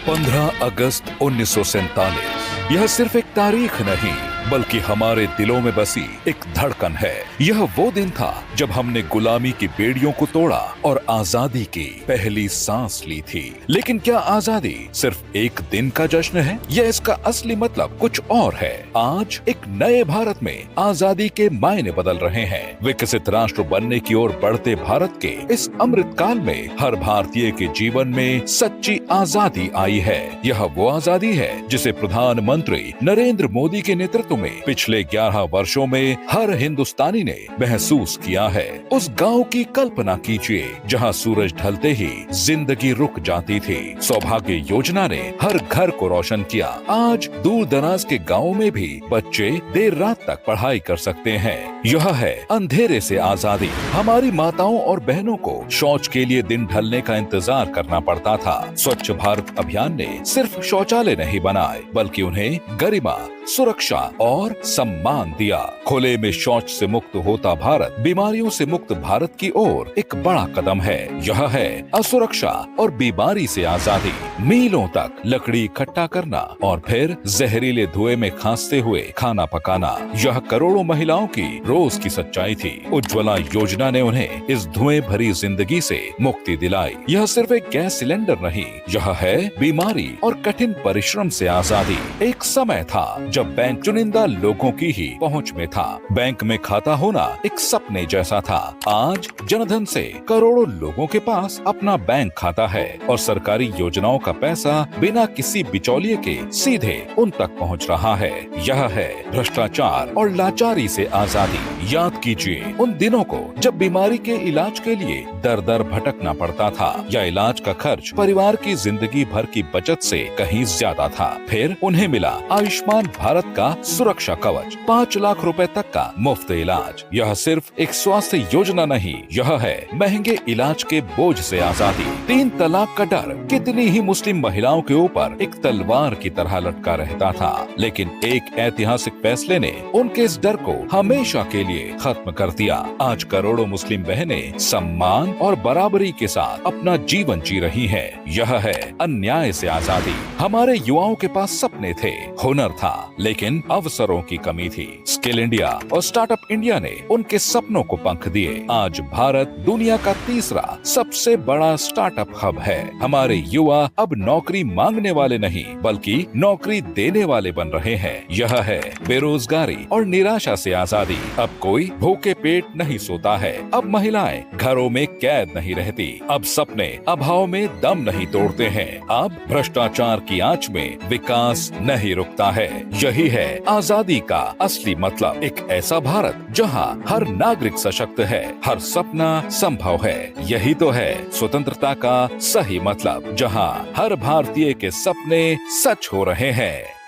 15 अगस्त 1947 यह सिर्फ एक तारीख नहीं बल्कि हमारे दिलों में बसी एक धड़कन है। यह वो दिन था जब हमने गुलामी की बेड़ियों को तोड़ा और आजादी की पहली सांस ली थी। लेकिन क्या आजादी सिर्फ एक दिन का जश्न है या इसका असली मतलब कुछ और है? आज एक नए भारत में आजादी के मायने बदल रहे हैं। विकसित राष्ट्र बनने की ओर बढ़ते भारत के इस अमृत काल में हर भारतीय के जीवन में सच्ची आजादी आई है। यह वो आजादी है जिसे प्रधानमंत्री नरेंद्र मोदी के नेतृत्व में पिछले 11 वर्षों में हर हिंदुस्तानी ने महसूस किया है। उस गांव की कल्पना कीजिए जहां सूरज ढलते ही जिंदगी रुक जाती थी। सौभाग्य योजना ने हर घर को रोशन किया। आज दूर दराज के गाँव में भी बच्चे देर रात तक पढ़ाई कर सकते हैं। यह है अंधेरे से आजादी। हमारी माताओं और बहनों को शौच के लिए दिन ढलने का इंतजार करना पड़ता था। स्वच्छ भारत अभियान ने सिर्फ शौचालय नहीं बनाए बल्कि उन्हें गरिमा, सुरक्षा और सम्मान दिया। खुले में शौच से मुक्त होता भारत बीमारियों से मुक्त भारत की ओर एक बड़ा कदम है। यह है असुरक्षा और बीमारी से आजादी। मीलों तक लकड़ी इकट्ठा करना और फिर जहरीले धुएं में खांसते हुए खाना पकाना, यह करोड़ों महिलाओं की रोज की सच्चाई थी। उज्ज्वला योजना ने उन्हें इस धुएं भरी जिंदगी से मुक्ति दिलाई। यह सिर्फ एक गैस सिलेंडर नहीं, यह है बीमारी और कठिन परिश्रम से आजादी। एक समय था जब बैंक चुनिंदा लोगों की ही पहुंच में था। बैंक में खाता होना एक सपने जैसा था। आज जनधन से करोड़ों लोगों के पास अपना बैंक खाता है और सरकारी योजनाओं का पैसा बिना किसी बिचौलिए के सीधे उन तक पहुंच रहा है। यह है भ्रष्टाचार और लाचारी से आजादी। याद कीजिए उन दिनों को जब बीमारी के इलाज के लिए दर दर भटकना पड़ता था या इलाज का खर्च परिवार की जिंदगी भर की बचत से कहीं ज्यादा था। फिर उन्हें मिला आयुष्मान भारत का सुरक्षा कवच, 5 लाख रुपए तक का मुफ्त इलाज। यह सिर्फ एक स्वास्थ्य योजना नहीं, यह है महंगे इलाज के बोझ से आजादी। 3 तलाक का डर कितनी ही मुस्लिम महिलाओं के ऊपर एक तलवार की तरह लटका रहता था, लेकिन एक ऐतिहासिक फैसले ने उनके इस डर को हमेशा के लिए खत्म कर दिया। आज करोड़ों मुस्लिम बहनें सम्मान और बराबरी के साथ अपना जीवन जी रही हैं। यह है अन्याय से आजादी। हमारे युवाओं के पास सपने थे, हुनर था, लेकिन अवसरों की कमी थी। स्किल इंडिया और स्टार्टअप इंडिया ने उनके सपनों को पंख दिए। आज भारत दुनिया का तीसरा सबसे बड़ा स्टार्टअप हब है। हमारे युवा अब नौकरी मांगने वाले नहीं बल्कि नौकरी देने वाले बन रहे हैं। यह है बेरोजगारी और निराशा से आजादी। अब कोई भूखे पेट नहीं सोता है। अब महिलाएं घरों में कैद नहीं रहती। अब सपने अभाव में दम नहीं तोड़ते हैं। अब भ्रष्टाचार की आंच में विकास नहीं रुकता है। यही है आजादी का असली मतलब। एक ऐसा भारत जहां हर नागरिक सशक्त है, हर सपना संभव है। यही तो है स्वतंत्रता का सही मतलब, जहां हर भारतीय के सपने सच हो रहे हैं।